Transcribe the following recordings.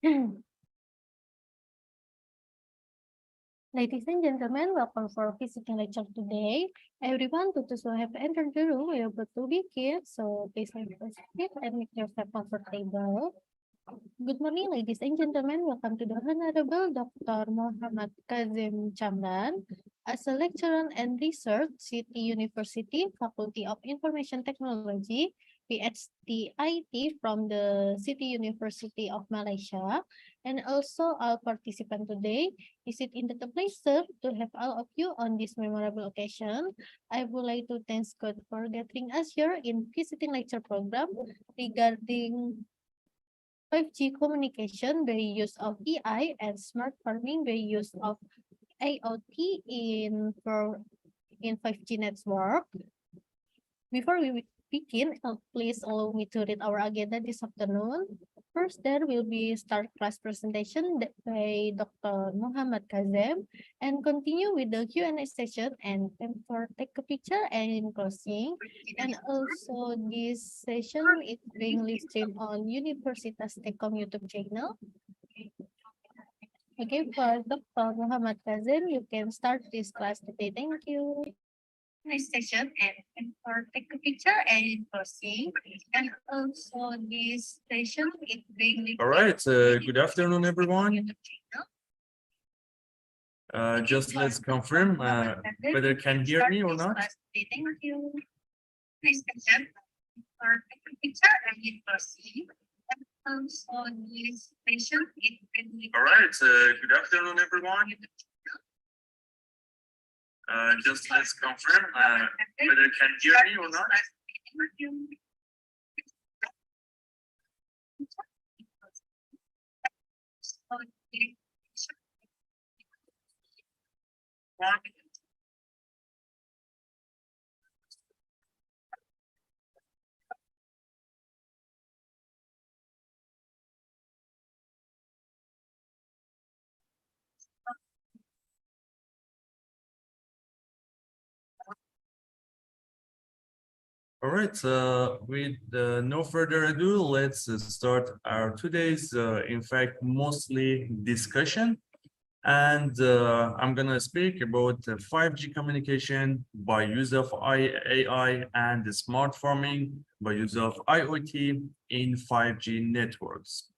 Ladies and gentlemen, welcome for our visiting lecture today. Everyone, those who have entered the room, we are about to begin, so please have a seat and make yourself comfortable. Good morning, ladies and gentlemen. Welcome to the Honorable Dr. Mohammad Kazem Chamran. As a lecturer and research, City University, Faculty of Information Technology, PTIC from the City University of Malaysia, and also our participant today. Is it indeed a pleasure to have all of you on this memorable occasion? I would like to thank God for gathering us here in visiting lecture program regarding 5G communication by use of AI and smart farming by use of IoT in 5G network. Before we begin, please allow me to read our agenda this afternoon. First, there will be start class presentation by Dr. Mohammad Kazem and continue with the Q&A session and time for take a picture and in closing. And also this session is being live streamed on Universitas STEKOM YouTube channel. Okay, for Dr. Mohammad Kazem, you can start this class today. Thank you. Nice session and for take a picture and in closing. And also this session is being all right, good afternoon, everyone. Just let's confirm whether you can hear me or not. Thank you. Nice session for take a picture and in closing. And also this session is being all right, good afternoon, everyone. Just let's confirm whether you can hear me or not. All right, with no further ado, let's start our today's, in fact, mostly discussion. And I'm going to speak about 5G communication by use of AI and the smart farming by use of IoT in 5G networks.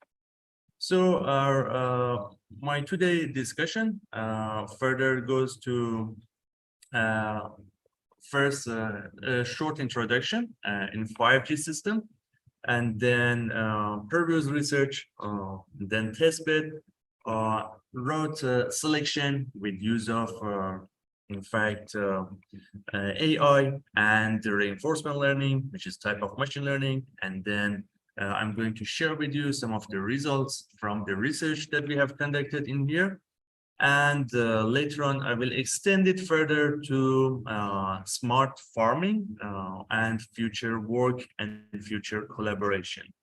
So our my today discussion further goes to first a short introduction in 5G system, and then previous research, then testbed, route selection with use of in fact AI and the reinforcement learning, which is type of machine learning, and then I'm going to share with you some of the results from the research that we have conducted in here. And later on, I will extend it further to smart farming and future work and future collaboration.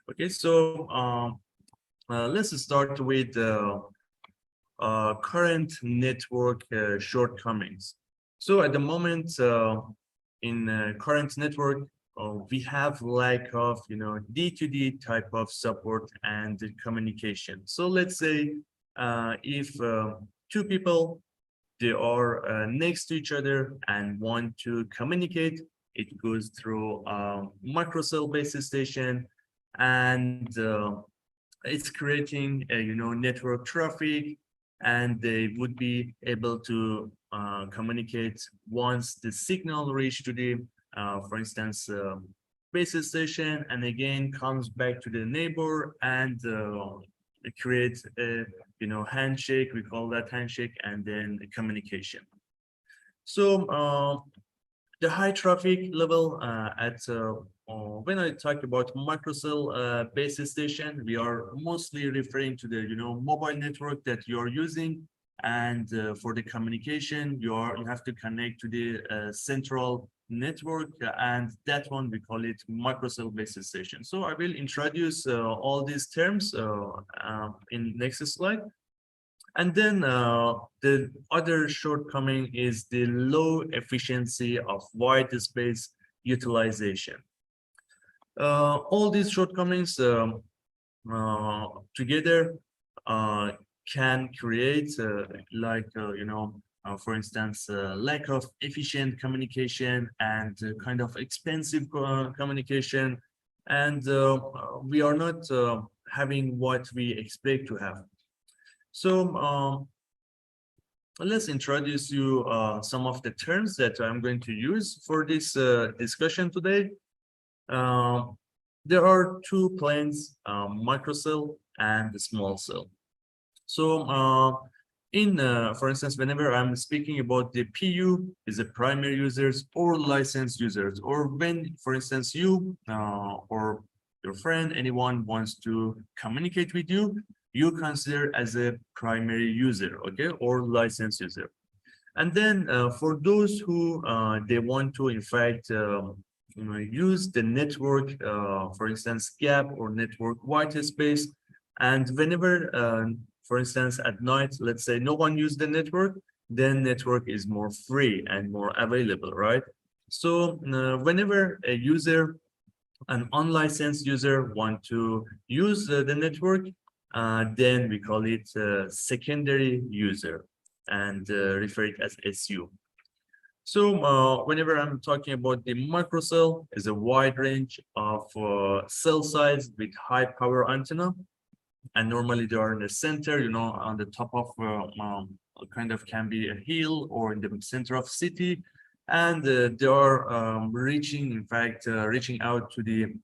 Okay, so let's start with current network shortcomings. So at the moment, in current network, we have lack of, D2D type of support and communication. So let's say if two people, they are next to each other and want to communicate, it goes through a microcell base station, and it's creating network traffic, and they would be able to communicate once the signal reach to the for instance base station, and again comes back to the neighbor, and it creates a handshake. We call that handshake, and then the communication. So the high traffic level at when I talk about microcell base station, we are mostly referring to the mobile network that you are using, and for the communication you have to connect to the central network, and that one we call it microcell base station. So I will introduce all these terms in next slide. And then the other shortcoming is the low efficiency of white space utilization. All these shortcomings together can create for instance, lack of efficient communication and kind of expensive communication, and we are not having what we expect to have. So let's introduce you some of the terms that I'm going to use for this discussion today. There are two planes, microcell and small cell. So for instance, whenever I'm speaking about the PU is a primary users or licensed users, or when, for instance, you or your friend, anyone wants to communicate with you, you consider as a primary user, okay, or licensed user. And then for those who they want to, in fact, use the network, for instance, gap or network white space, and whenever for instance, at night, let's say no one used the network, then network is more free and more available, right? So whenever a user, an unlicensed user, want to use the network, then we call it secondary user and refer it as SU. So whenever I'm talking about the microcell, is a wide range of cell size with high power antenna. And normally they are in the center, on the top of kind of can be a hill or in the center of city, and they are reaching, in fact, reaching out to the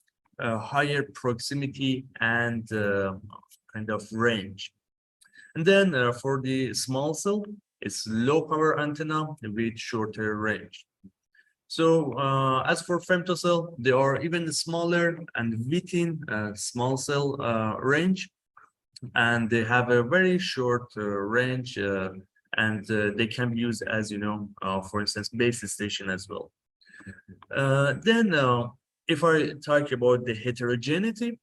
higher proximity and kind of range. And then for the small cell, it's low power antenna with shorter range. So as for femtocell, they are even smaller and within small cell range, and they have a very short range, and they can be used as, for instance, base station as well. Then if I talk about the heterogeneity,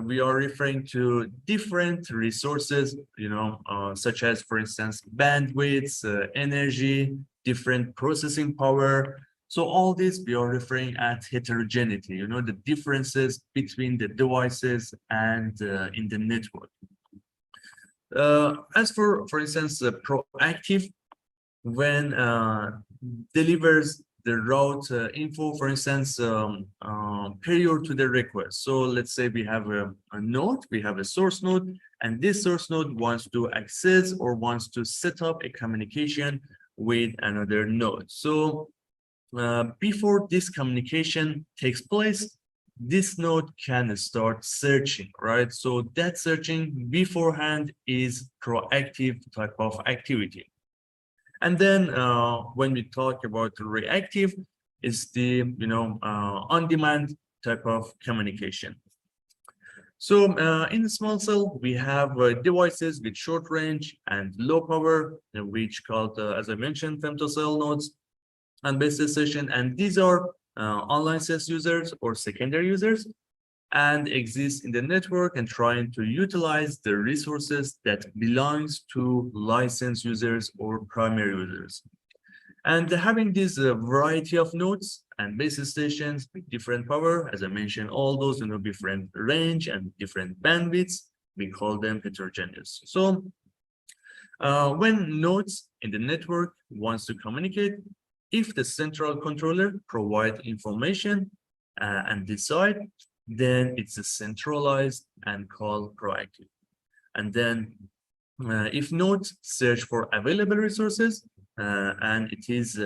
we are referring to different resources, such as, for instance, bandwidth, energy, different processing power. So all this we are referring at heterogeneity, the differences between the devices and in the network. As for instance, proactive, when delivers the route info, for instance, prior to the request. So let's say we have a node, we have a source node, and this source node wants to access or wants to set up a communication with another node. So before this communication takes place, this node can start searching, right? So that searching beforehand is proactive type of activity. And then when we talk about reactive, is the on-demand type of communication. So in the small cell, we have devices with short range and low power, which called, as I mentioned, femtocell nodes and base station. And these are unlicensed users or secondary users, and exist in the network and trying to utilize the resources that belongs to licensed users or primary users. And having this variety of nodes and base stations with different power, as I mentioned, all those different range and different bandwidths, we call them heterogeneous. So when nodes in the network wants to communicate, if the central controller provide information and decide, then it's a centralized and called proactive. And then if nodes search for available resources and it is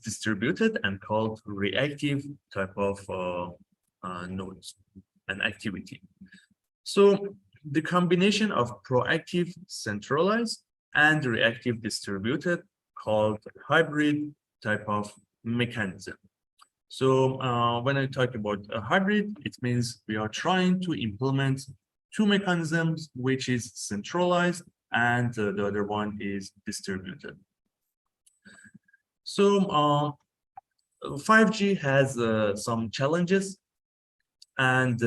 distributed and called reactive type of nodes and activity. So the combination of proactive centralized and reactive distributed called hybrid type of mechanism. So when I talk about a hybrid, it means we are trying to implement two mechanisms, which is centralized and the other one is distributed. So 5G has some challenges, and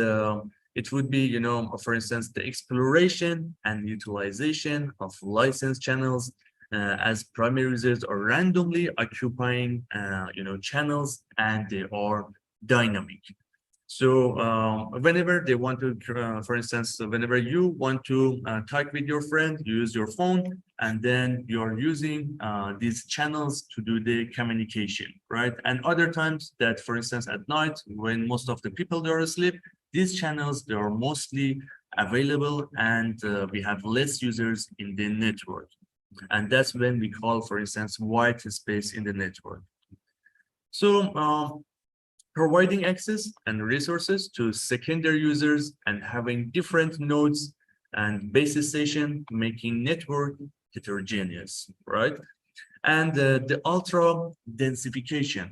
it would be, for instance, the exploration and utilization of licensed channels as primary users are randomly occupying, channels, and they are dynamic. So whenever they want to, for instance, whenever you want to talk with your friend, you use your phone, and then you're using these channels to do the communication, right? And other times that, for instance, at night, when most of the people they are asleep, these channels, they are mostly available, and we have less users in the network. And that's when we call, for instance, white space in the network. So providing access and resources to secondary users and having different nodes and base station, making network heterogeneous, right? And the ultra densification,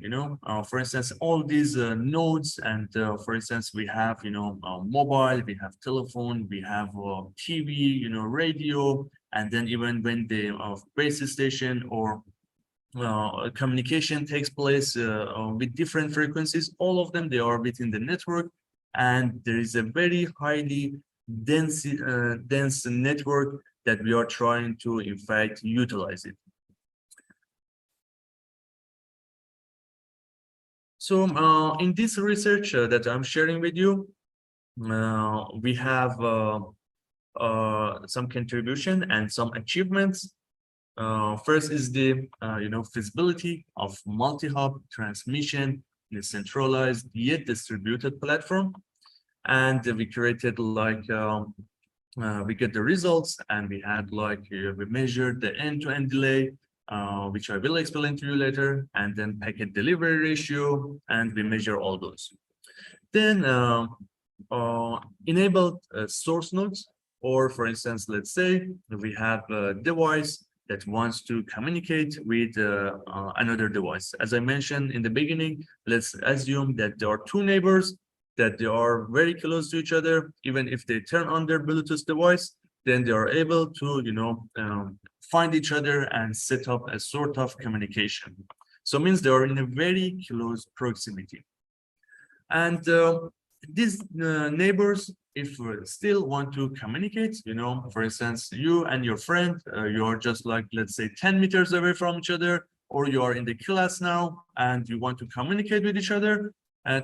for instance, all these nodes, and for instance, we have, mobile, we have telephone, we have TV, radio, and then even when the base station or communication takes place with different frequencies, all of them, they are within the network, and there is a very highly dense network that we are trying to, in fact, utilize it. So in this research that I'm sharing with you, we have some contribution and some achievements. First is the feasibility of multi-hub transmission in a centralized yet distributed platform, and we created like we get the results, and we had like we measured the end-to-end delay, which I will explain to you later, and then packet delivery ratio, and we measure all those. Then enabled source nodes, or for instance, let's say we have a device that wants to communicate with another device. As I mentioned in the beginning, let's assume that there are two neighbors, that they are very close to each other. Even if they turn on their Bluetooth device, then they are able to, find each other and set up a sort of communication. So it means they are in a very close proximity. And these neighbors, if we still want to communicate, for instance, you and your friend, you are just like, let's say 10 meters away from each other, or you are in the class now and you want to communicate with each other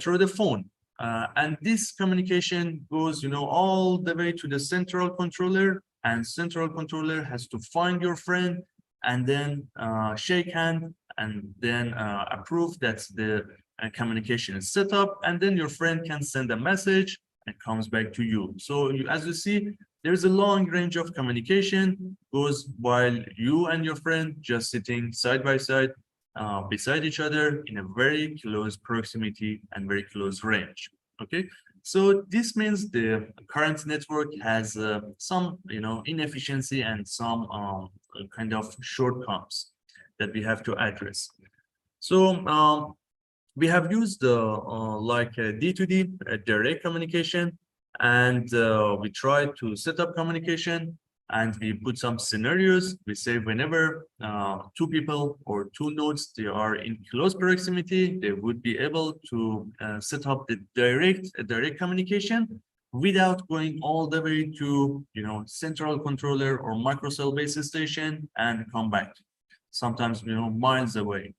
through the phone. And this communication goes, all the way to the central controller, and central controller has to find your friend and then shake hand and then approve that the communication is set up, and then your friend can send a message and comes back to you. So as you see, there's a long range of communication goes while you and your friend just sitting side by side beside each other in a very close proximity and very close range. Okay, so this means the current network has some inefficiency and some kind of shortcomings that we have to address. So we have used like D2D direct communication, and we try to set up communication, and we put some scenarios. We say whenever two people or two nodes, they are in close proximity, they would be able to set up the direct communication without going all the way to central controller or microcell base station and come back, sometimes miles away.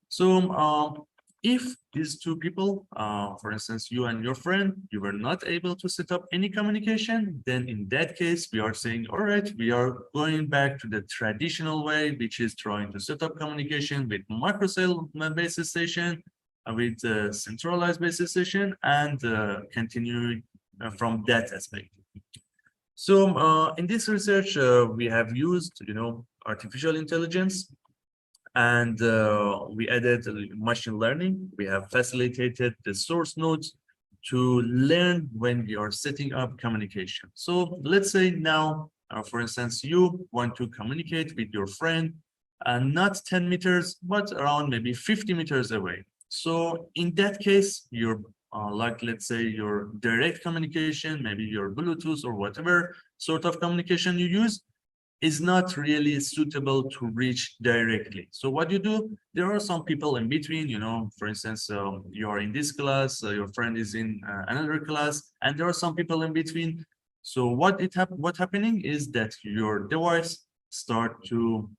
So if these two people, for instance, you and your friend, you were not able to set up any communication, then in that case, we are saying, all right, we are going back to the traditional way, which is trying to set up communication with microcell base station, with centralized base station, and continue from that aspect. So in this research, we have used, artificial intelligence, and we added machine learning. We have facilitated the source nodes to learn when we are setting up communication. So let's say now, for instance, you want to communicate with your friend, not 10 meters, but around maybe 50 meters away. So in that case, your like, let's say your direct communication, maybe your Bluetooth or whatever sort of communication you use, is not really suitable to reach directly. So what you do, there are some people in between, for instance, you are in this class, your friend is in another class, and there are some people in between. So what's happening is that your device start to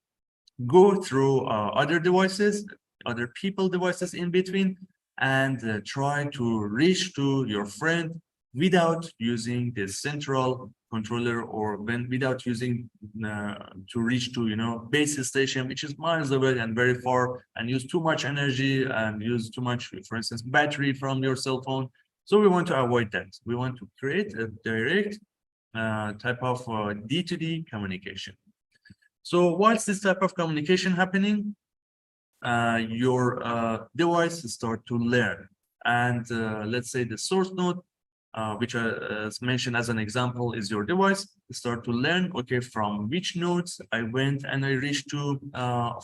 go through other devices, other people devices in between, and try to reach to your friend without using the central controller, or without using to reach to, you know, base station, which is miles away and very far, and use too much energy and use too much, for instance, battery from your cell phone. So we want to avoid that. We want to create a direct type of D2D communication. So whilst this type of communication happening, your device start to learn. And let's say the source node, which is mentioned as an example, is your device, start to learn, okay, from which nodes I went and I reached to,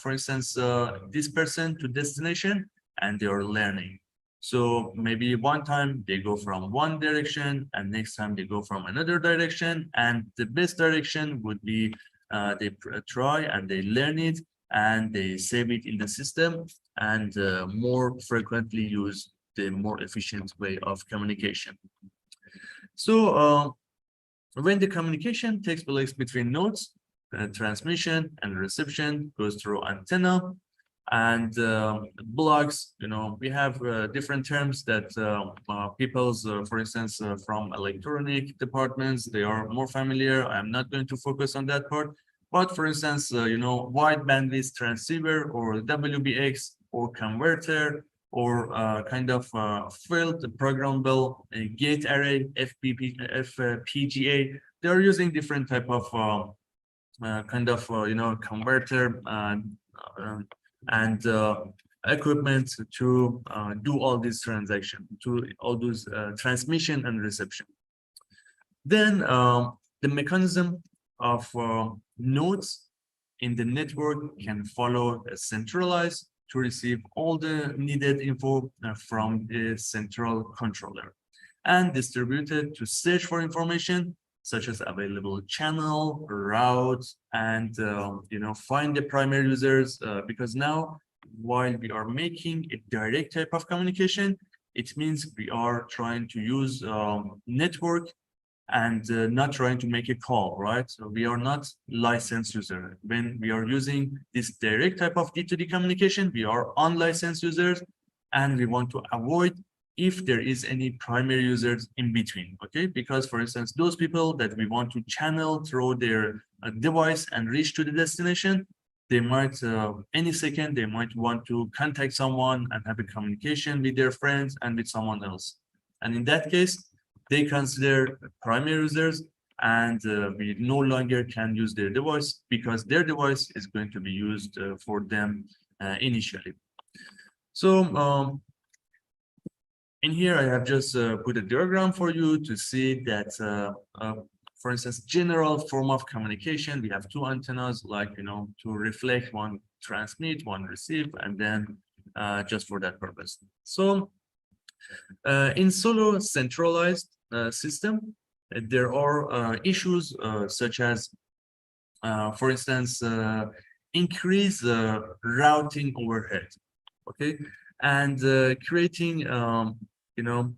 for instance, this person to destination, and they are learning. So maybe one time they go from one direction, and next time they go from another direction, and the best direction would be they try and they learn it, and they save it in the system, and more frequently use the more efficient way of communication. So when the communication takes place between nodes, transmission and reception goes through antenna and blocks. You know, we have different terms that people's, for instance, from electronic departments, they are more familiar. I'm not going to focus on that part. But for instance, you know, wide bandwidth transceiver, or WBX, or converter, or kind of field programmable gate array, FPGA. They are using different type of kind of you know, converter and equipment to do all these transactions, to all those transmission and reception. Then the mechanism of nodes in the network can follow a centralized to receive all the needed info from the central controller, and distributed to search for information such as available channel, routes, and you know, find the primary users, because now while we are making a direct type of communication, it means we are trying to use network and not trying to make a call, right? So we are not licensed user. When we are using this direct type of D2D communication, we are unlicensed users, and we want to avoid if there is any primary users in between, okay? Because for instance, those people that we want to channel through their device and reach to the destination, they might, any second, they might want to contact someone and have a communication with their friends and with someone else. And in that case, they consider primary users, and we no longer can use their device because their device is going to be used for them initially. So in here, I have just put a diagram for you to see that, for instance, general form of communication, we have two antennas, like, you know, to reflect, one transmit, one receive, and then just for that purpose. So in solo centralized system, there are issues such as, for instance, increase routing overhead, okay, and creating, you know,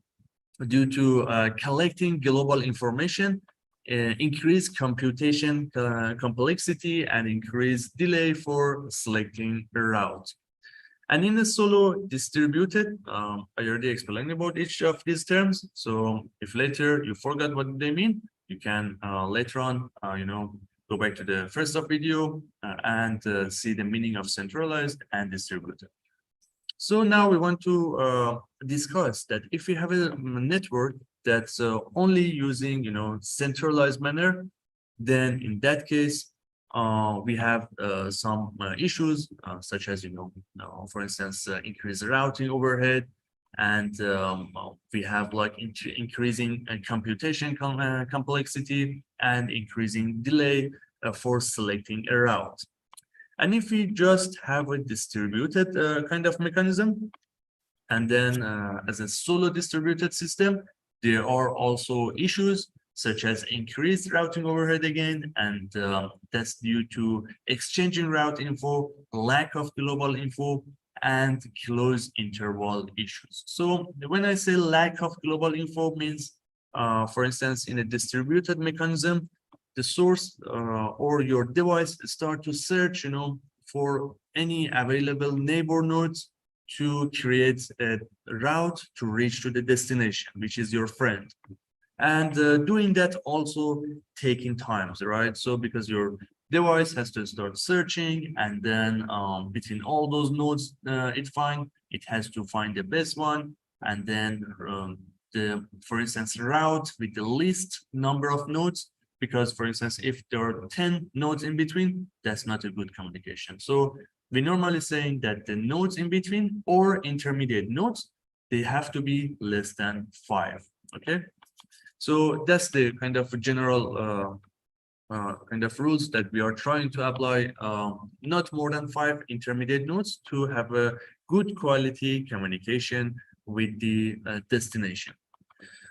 due to collecting global information, increase computation complexity, and increase delay for selecting a route. And in the solo distributed, I already explained about each of these terms. So if later you forgot what they mean, you can later on, you know, go back to the first of video and see the meaning of centralized and distributed. So now we want to discuss that if we have a network that's only using, you know, centralized manner, then in that case, we have some issues such as, you know, for instance, increased routing overhead, and we have like increasing computation complexity and increasing delay for selecting a route. And if we just have a distributed kind of mechanism, and then as a solo distributed system, there are also issues such as increased routing overhead again, and that's due to exchanging route info, lack of global info, and close interval issues. So when I say lack of global info means, for instance, in a distributed mechanism, the source or your device start to search, you know, for any available neighbor nodes to create a route to reach to the destination, which is your friend. And doing that also taking times, right? So because your device has to start searching, and then between all those nodes it has to find the best one, and then for instance, route with the least number of nodes, because for instance, if there are 10 nodes in between, that's not a good communication. So we normally saying that the nodes in between or intermediate nodes, they have to be less than 5. Okay, so that's the kind of general kind of rules that we are trying to apply. Not more than 5 intermediate nodes to have a good quality communication with the destination.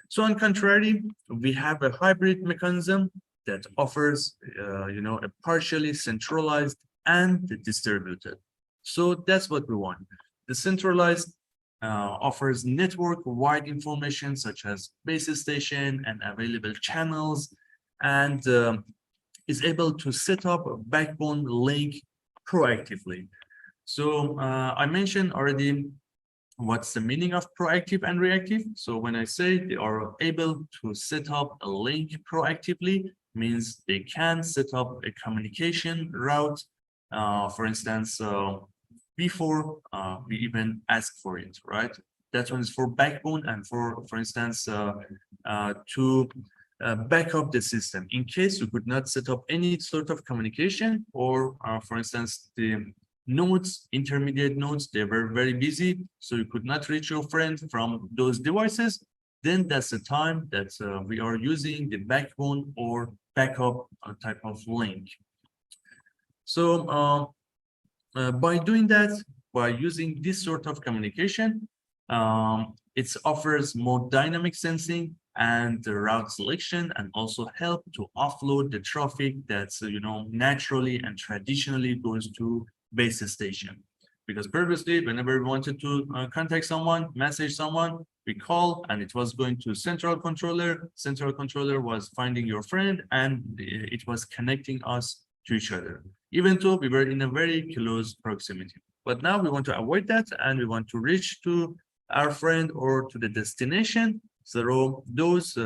So on contrary, we have a hybrid mechanism that offers, a partially centralized and distributed. So that's what we want. The centralized offers network-wide information such as base station and available channels, and is able to set up a backbone link proactively. So I mentioned already what's the meaning of proactive and reactive. So when I say they are able to set up a link proactively, means they can set up a communication route, for instance, before we even ask for it, right? That one is for backbone, and for instance, to back up the system in case you could not set up any sort of communication, or for instance, the nodes, intermediate nodes, they were very busy, so you could not reach your friend from those devices. Then that's the time that we are using the backbone or backup type of link. So by doing that, by using this sort of communication, it offers more dynamic sensing and the route selection, and also help to offload the traffic that's naturally and traditionally goes to base station. Because previously, whenever we wanted to contact someone, message someone, we call and it was going to central controller. Central controller was finding your friend, and it was connecting us to each other, even though we were in a very close proximity. But now we want to avoid that, and we want to reach to our friend or to the destination through those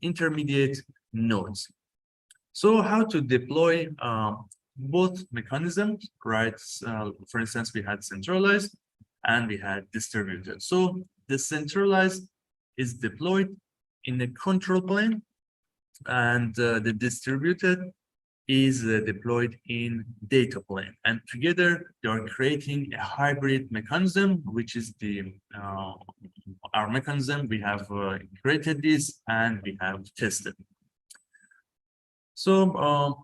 intermediate nodes. So how to deploy both mechanisms, right? For instance, we had centralized and we had distributed. So the centralized is deployed in the control plane, and the distributed is deployed in data plane, and together they are creating a hybrid mechanism, which is the our mechanism. We have created this and we have tested. So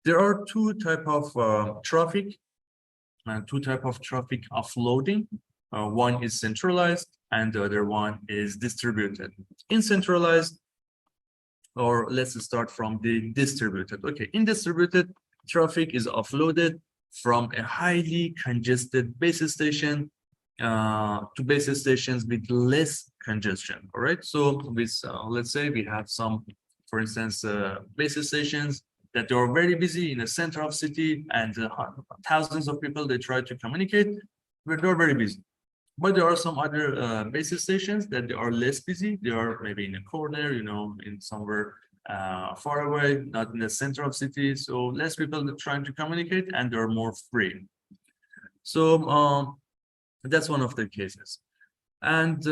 there are two type of traffic offloading. One is centralized and the other one is distributed. In centralized, or let's start from the distributed. Okay, in distributed, traffic is offloaded from a highly congested base station to base stations with less congestion. All right, so with let's say we have some, for instance, base stations that are very busy in the center of city, and thousands of people, they try to communicate, but they're very busy. But there are some other base stations that they are less busy. They are maybe in a corner, in somewhere far away, not in the center of city. So less people are trying to communicate, and they're more free. So that's one of the cases. And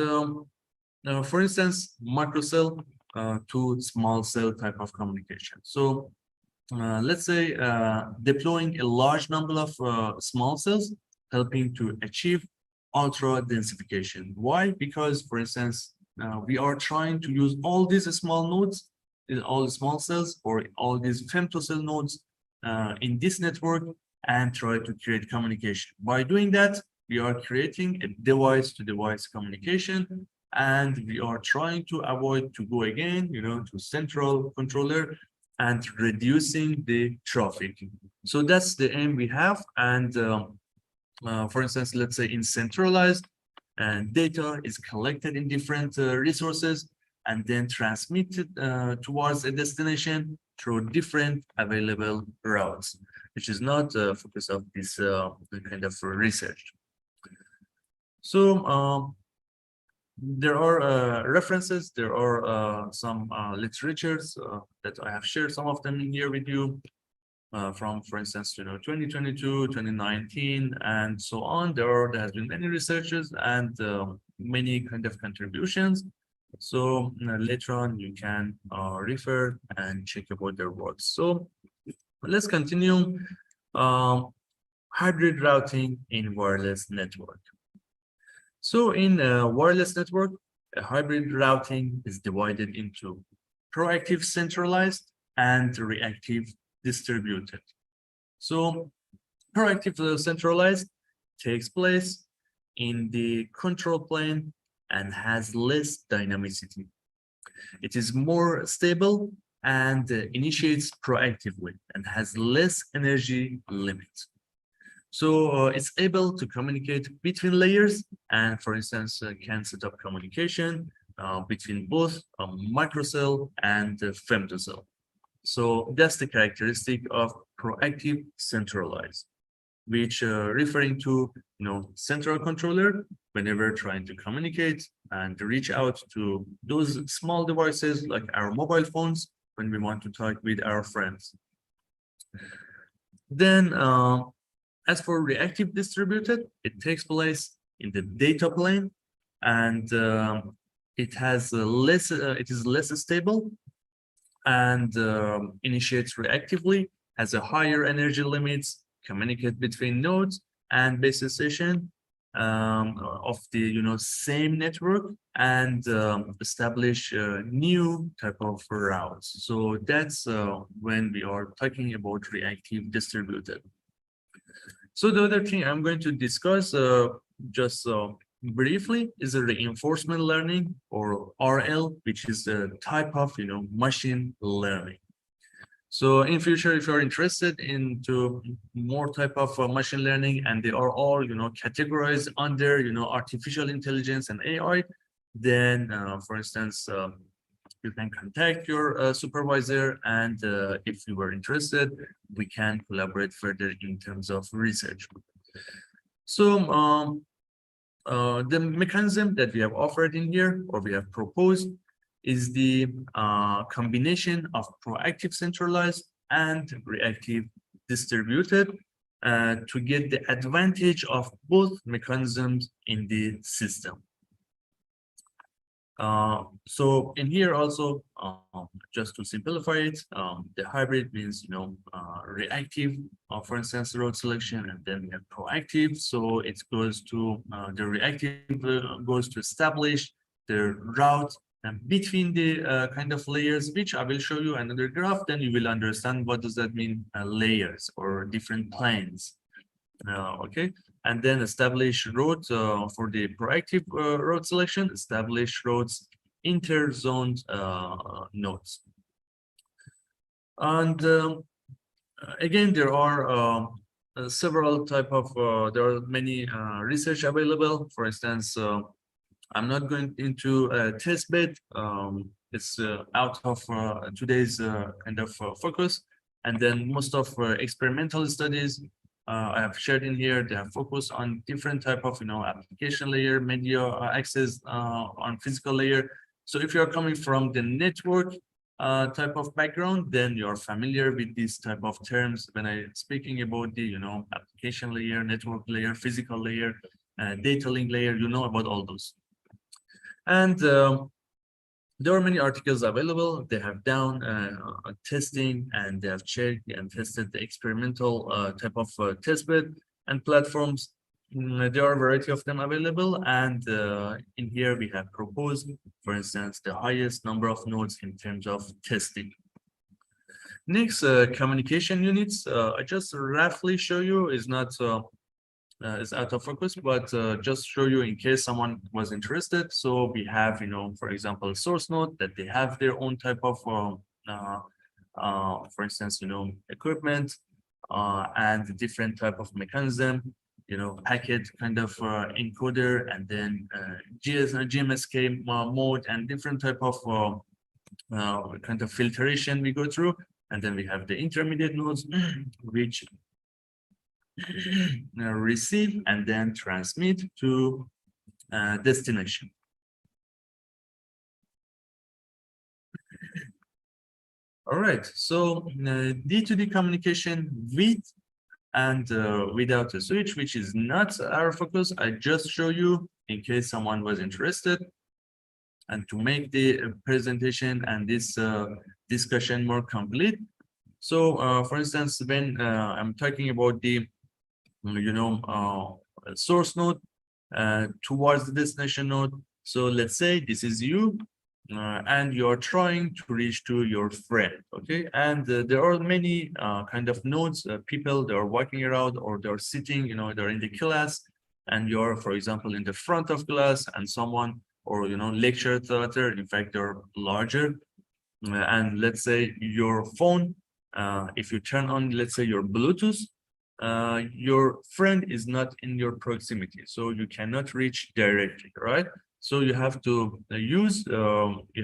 for instance, microcell to small cell type of communication. So let's say deploying a large number of small cells, helping to achieve ultra densification. Why? Because, for instance, we are trying to use all these small nodes, all the small cells, or all these femtocell nodes in this network, and try to create communication. By doing that, we are creating a device-to-device communication, and we are trying to avoid to go again, to central controller, and reducing the traffic. So that's the aim we have. And for instance, let's say in centralized, and data is collected in different resources and then transmitted towards a destination through different available routes. which is not the focus of this kind of research. So there are references, there are some literatures that I have shared some of them in here with you. From, for instance, 2022, 2019, and so on. There has been many researches and many kind of contributions. So later on, you can refer and check about their works. So let's continue. Hybrid routing in wireless network. So in a wireless network, a hybrid routing is divided into proactive centralized and reactive distributed. So proactive centralized takes place in the control plane and has less dynamicity. It is more stable and initiates proactively and has less energy limit. So it's able to communicate between layers and, for instance, can set up communication between both microcell and femtocell. So that's the characteristic of proactive centralized, which referring to central controller whenever trying to communicate and reach out to those small devices like our mobile phones when we want to talk with our friends. Then as for reactive distributed, it takes place in the data plane and it is less stable and initiates reactively, has a higher energy limits, communicate between nodes and base station of the same network and establish new type of routes. So that's when we are talking about reactive distributed. So the other thing I'm going to discuss just briefly is a reinforcement learning, or RL, which is a type of machine learning. So in future, if you're interested into more type of machine learning, and they are all categorized under artificial intelligence and AI, then for instance you can contact your supervisor, and if you were interested, we can collaborate further in terms of research. So the mechanism that we have offered in here, or we have proposed, is the combination of proactive centralized and reactive distributed to get the advantage of both mechanisms in the system. So in here also, just to simplify it, the hybrid means reactive, for instance, road selection, and then we have proactive. So it goes to the reactive goes to establish the route and between the kind of layers, which I will show you another graph. Then you will understand what does that mean, layers or different planes. Okay, and then establish roads for the proactive road selection, establish roads interzoned nodes. And again, there are several type of there are many research available. For instance, I'm not going into a test bed. It's out of today's kind of focus. And then most of experimental studies I have shared in here, they have focused on different type of application layer, media access on physical layer. So if you're coming from the network type of background, then you're familiar with these type of terms when I'm speaking about the application layer, network layer, physical layer, data link layer, about all those. And there are many articles available. They have done testing, and they have checked and tested the experimental type of testbed and platforms. There are a variety of them available, and in here we have proposed, for instance, the highest number of nodes in terms of testing. Next, communication units. I just roughly show you, is not is out of focus, but just show you in case someone was interested. So we have, for example, source node that they have their own type of, for instance, equipment and different type of mechanism, packet kind of encoder, and then GMSK mode and different type of kind of filtration we go through. And then we have the intermediate nodes, which receive and then transmit to destination. All right, so D2D communication with and without a switch, which is not our focus. I just show you in case someone was interested, and to make the presentation and this discussion more complete. So, for instance, when I'm talking about the, source node towards the destination node. So let's say this is you, and you are trying to reach to your friend, okay? And there are many kind of nodes, people that are walking around or they're sitting, they're in the class, and you're, for example, in the front of class, and someone, or lecture theater, in fact, they're larger. And let's say your phone, if you turn on, let's say, your Bluetooth, your friend is not in your proximity, so you cannot reach directly, right? So you have to you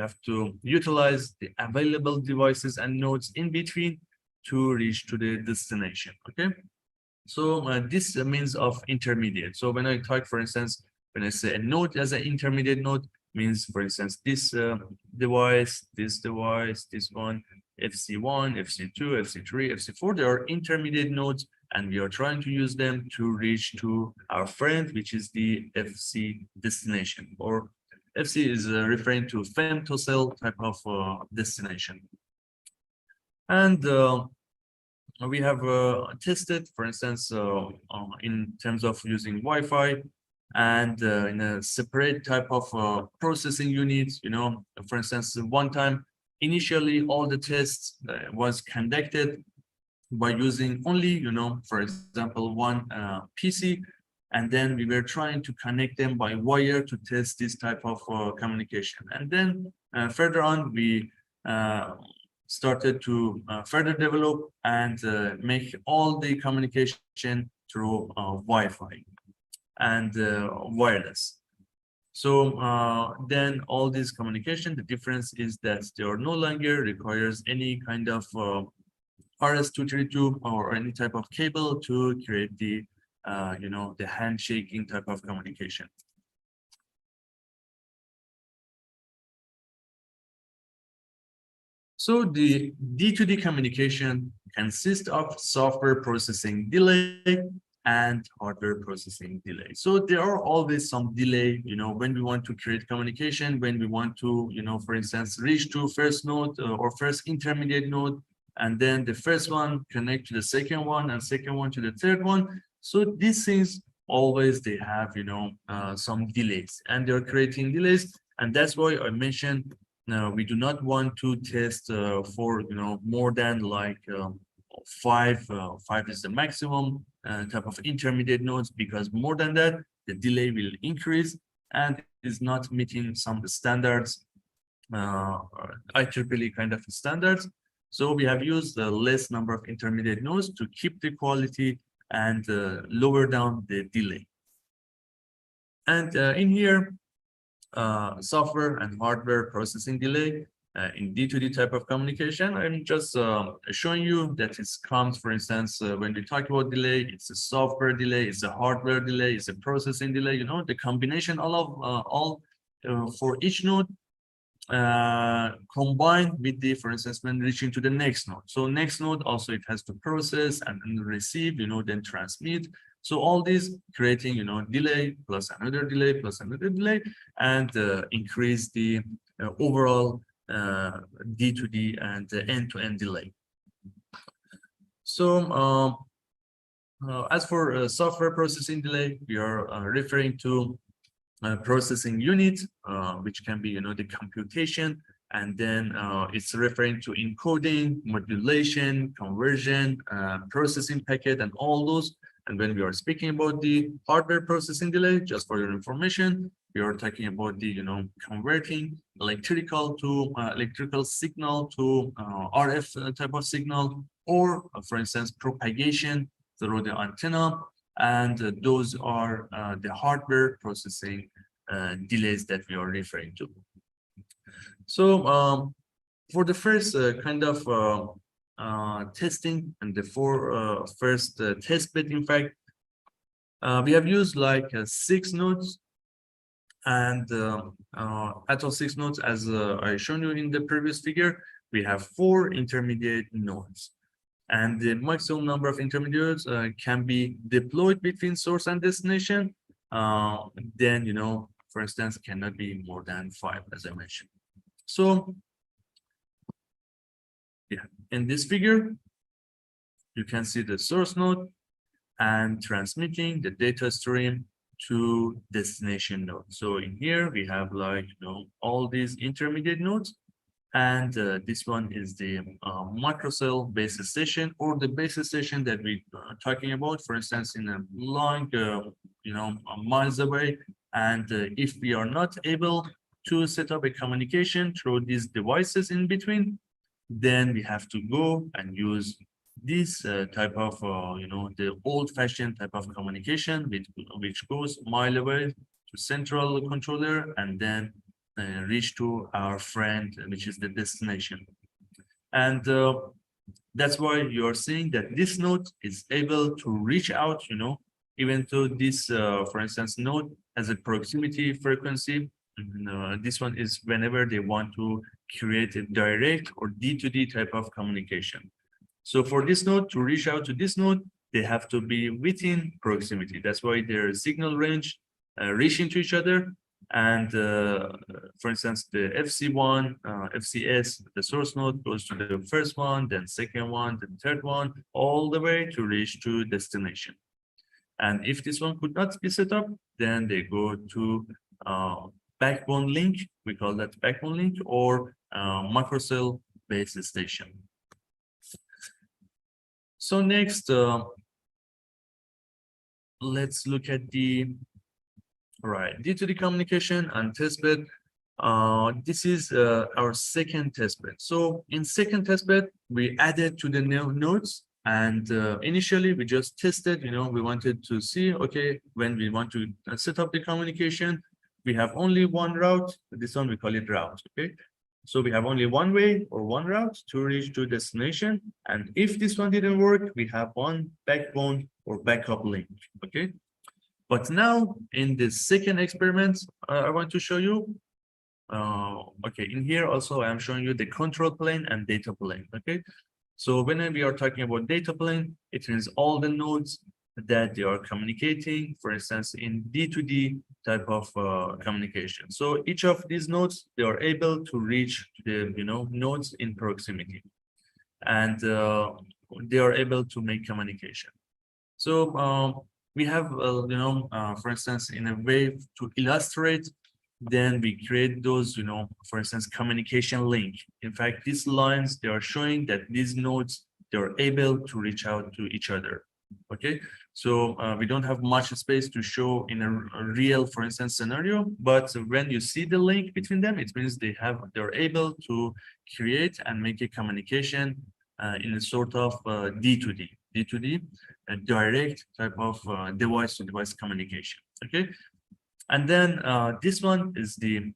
have to utilize the available devices and nodes in between to reach to the destination, okay? So this means of intermediate. So when I talk, for instance, when I say a node as an intermediate node, means, for instance, this device, this one, FC1, FC2, FC3, FC4, they are intermediate nodes, and we are trying to use them to reach to our friend, which is the FC destination, or FC is referring to femtocell type of destination. And we have tested, for instance, in terms of using Wi-Fi, and in a separate type of processing units, for instance, one time, initially, all the tests was conducted by using only, for example, one PC, and then we were trying to connect them by wire to test this type of communication. And then further on, we started to further develop and make all the communication through Wi-Fi and wireless. So then all this communication, the difference is that they are no longer requires any kind of RS-232 or any type of cable to create the, the handshaking type of communication. So the D2D communication consists of software processing delay and hardware processing delay. So there are always some delay, when we want to create communication, when we want to, for instance, reach to first node or first intermediate node, and then the first one connect to the second one, and second one to the third one. So these things always, they have, some delays, and they're creating delays. And that's why I mentioned, we do not want to test for, more than like five is the maximum type of intermediate nodes, because more than that, the delay will increase and is not meeting some standards, IEEE kind of standards. So we have used a less number of intermediate nodes to keep the quality and lower down the delay. And in here, software and hardware processing delay in D2D type of communication, I'm just showing you that it comes, for instance, when we talk about delay, it's a software delay, it's a hardware delay, it's a processing delay, the combination all for each node combined with the, for instance, when reaching to the next node. So next node also, it has to process and receive, then transmit. So all these creating, delay plus another delay plus another delay, and increase the overall D2D and end-to-end delay. So as for software processing delay, we are referring to processing unit, which can be, the computation, and then it's referring to encoding, modulation, conversion, processing packet, and all those. And when we are speaking about the hardware processing delay, just for your information, we are talking about the, converting electrical signal to RF type of signal, or for instance, propagation through the antenna. And those are the hardware processing delays that we are referring to. So for the first kind of testing and the first test bed. In fact, we have used like 6 nodes, and out of 6 nodes, as I shown you in the previous figure, we have 4 intermediate nodes. And the maximum number of intermediates can be deployed between source and destination. Then, for instance, cannot be more than 5, as I mentioned. So, yeah, in this figure, you can see the source node and transmitting the data stream to destination node. So in here we have like all these intermediate nodes, and this one is the microcell base station, or the base station that we are talking about, for instance, in a long miles away. And if we are not able to set up a communication through these devices in between, then we have to go and use this type of the old-fashioned type of communication, which goes mile away to central controller and then reach to our friend, which is the destination. And that's why you are seeing that this node is able to reach out, even though this, for instance, node has a proximity frequency. This one is whenever they want to create a direct or D2D type of communication. So for this node to reach out to this node, they have to be within proximity. That's why their signal range reaching to each other. And for instance, the FC1, FCS, the source node goes to the first one, then second one, then third one, all the way to reach to destination. And if this one could not be set up, then they go to backbone link. We call that backbone link, or microcell base station. So next, let's look at the D2D communication and testbed. This is our second testbed. So in second testbed, we added to the nodes, and initially we just tested. We wanted to see, okay, when we want to set up the communication, we have only one route. This one we call it route. Okay. So we have only one way or one route to reach to destination. And if this one didn't work, we have one backbone or backup link, okay? But now in the second experiment, I want to show you, okay, in here also I'm showing you the control plane and data plane, okay? So when we are talking about data plane, it means all the nodes that they are communicating, for instance, in D2D type of communication. So each of these nodes, they are able to reach the nodes in proximity, and they are able to make communication. So we have for instance, in a way to illustrate, then we create those for instance, communication link. In fact, these lines, they are showing that these nodes, they are able to reach out to each other. Okay, so we don't have much space to show in a real, for instance, scenario, but when you see the link between them, it means they're able to create and make a communication in a sort of D2D, a direct type of device-to-device communication. Okay, and then this one is the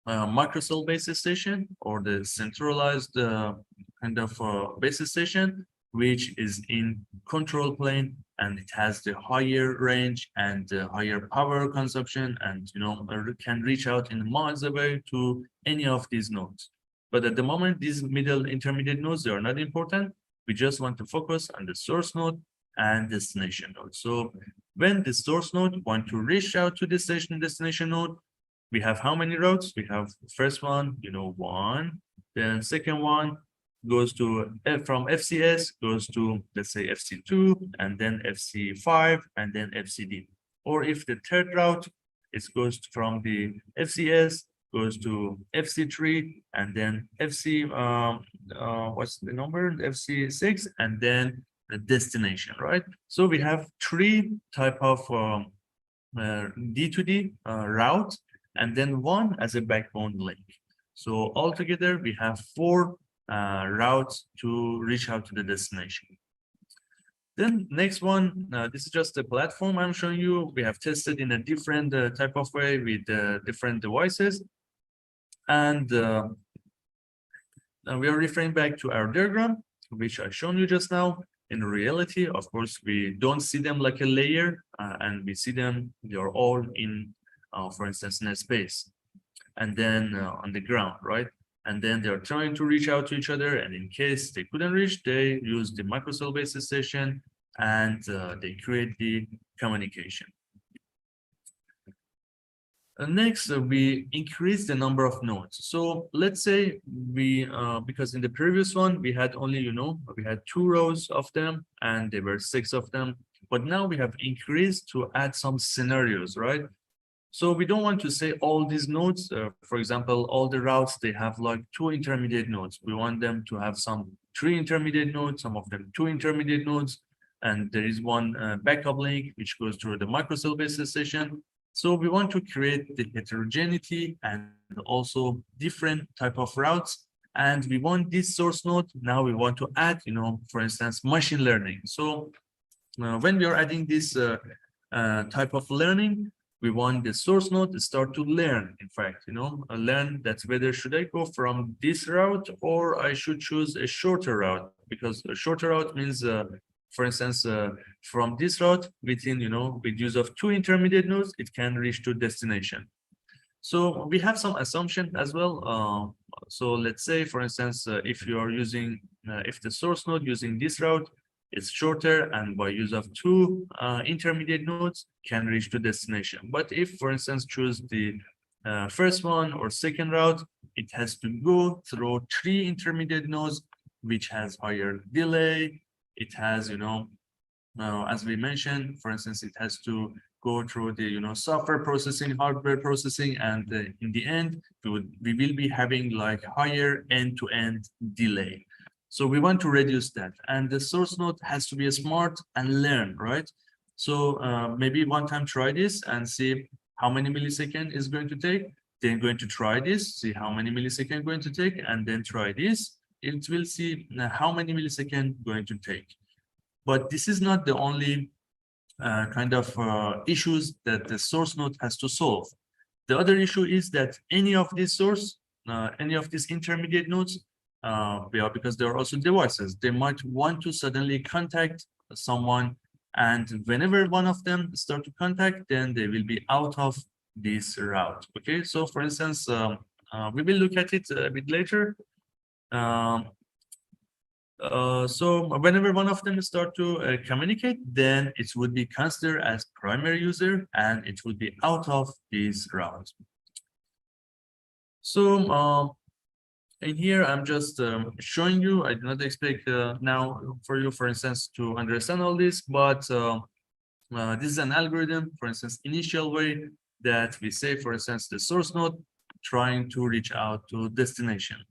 microcell base station, or the centralized kind of base station, which is in control plane, and it has the higher range and higher power consumption, and can reach out in miles away to any of these nodes. But at the moment, these middle intermediate nodes, they are not important. We just want to focus on the source node and destination node. So when the source node want to reach out to the destination node, we have how many routes? We have the first one, one, then second one goes to from FCS goes to, let's say, FC2, and then FC5, and then FCD. Or if the third route, it goes from the FCS, goes to FC3, and then FC, what's the number? FC6, and then the destination, right? So we have 3 type of D2D route, and then one as a backbone link. So altogether, we have 4 routes to reach out to the destination. Then next one, this is just a platform I'm showing you. We have tested in a different type of way with different devices. And we are referring back to our diagram. which I shown you just now. In reality, of course, we don't see them like a layer, and we see them, they're all in, for instance, in a space, and then on the ground, right? And then they're trying to reach out to each other, and in case they couldn't reach, they use the microcell base station, and they create the communication. Next, we increase the number of nodes. So let's say we, because in the previous one, we had only, we had 2 rows of them and there were 6 of them. But now we have increased to add some scenarios, right? So we don't want to say all these nodes, for example, all the routes, they have like 2 intermediate nodes. We want them to have some 3 intermediate nodes, some of them 2 intermediate nodes. And there is one backup link which goes through the microcell base station. So we want to create the heterogeneity and also different type of routes. And we want this source node. Now we want to add, for instance, machine learning. So when we are adding this type of learning, we want the source node to start to learn, in fact, learn that whether should I go from this route or I should choose a shorter route, because a shorter route means for instance, from this route, within, with use of 2 intermediate nodes, it can reach to destination. So we have some assumption as well. So let's say, for instance, if you are using, if the source node using this route is shorter and by use of 2 intermediate nodes can reach to destination. But if, for instance, choose the first one or second route, it has to go through 3 intermediate nodes, which has higher delay. It has, as we mentioned, for instance, it has to go through the, software processing, hardware processing, and in the end, we will be having like higher end-to-end delay. So we want to reduce that. And the source node has to be smart and learn, right? So maybe one time try this and see how many milliseconds is going to take. Then going to try this, see how many milliseconds going to take, and then try this. It will see how many milliseconds going to take. But this is not the only kind of issues that the source node has to solve. The other issue is that any of these any of these intermediate nodes, because there are also devices, they might want to suddenly contact someone, and whenever one of them start to contact, then they will be out of this route. Okay, so for instance, we will look at it a bit later. So whenever one of them start to communicate, then it would be considered as primary user and it would be out of this route. So in here, I'm just showing you, I do not expect now for you, for instance, to understand all this, but this is an algorithm, for instance, initial way that we say, for instance, the source node trying to reach out to destination.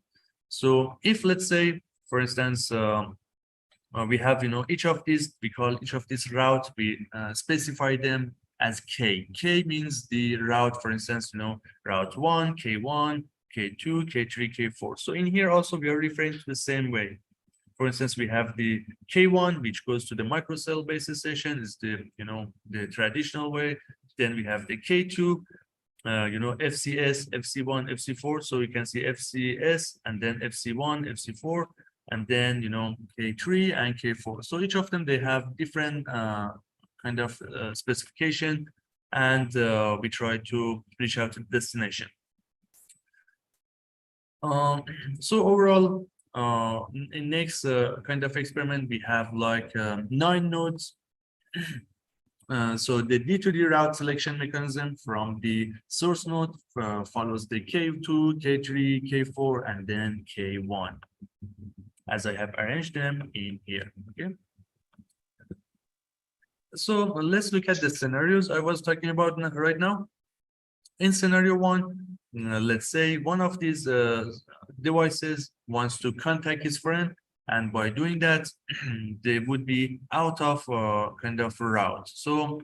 So if, let's say, for instance, we have, each of these, we call each of these routes, we specify them as K. K means the route, for instance, route 1, K1, K2, K3, K4. So in here also, we are referring to the same way. For instance, we have the K1, which goes to the microcell base station, is the, the traditional way. Then we have the K2, FCS, FC1, FC4. So you can see FCS and then FC1, FC4, and then, K3 and K4. So each of them, they have different kind of specification, and we try to reach out to the destination. So overall, in next kind of experiment, we have like 9 nodes. So the D2D route selection mechanism from the source node follows the K2, K3, K4, and then K1, as I have arranged them in here. Okay. So let's look at the scenarios I was talking about right now. In scenario 1, let's say one of these devices wants to contact his friend, and by doing that, they would be out of kind of a route. So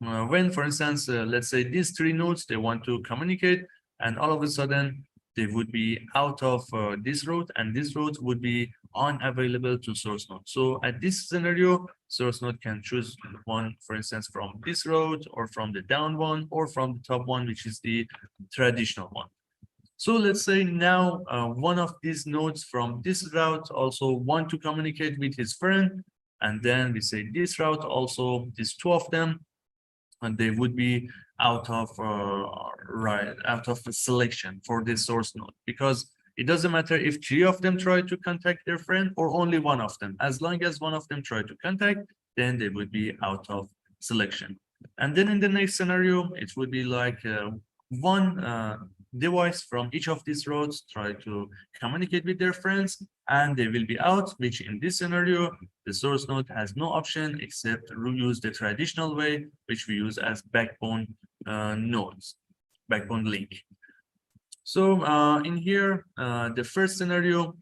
when, for instance, let's say these 3 nodes, they want to communicate, and all of a sudden, they would be out of this route, and this route would be unavailable to source node. So at this scenario, source node can choose one, for instance, from this route, or from the down one, or from the top one, which is the traditional one. So let's say now one of these nodes from this route also want to communicate with his friend, and then we say this route also, these two of them, and they would be out of the selection for this source node, because it doesn't matter if three of them try to contact their friend or only one of them. As long as one of them try to contact, then they would be out of selection. And then in the next scenario, it would be like one device from each of these routes try to communicate with their friends, and they will be out, which in this scenario, the source node has no option except to use the traditional way, which we use as backbone nodes, backbone link. So in here, the first scenario,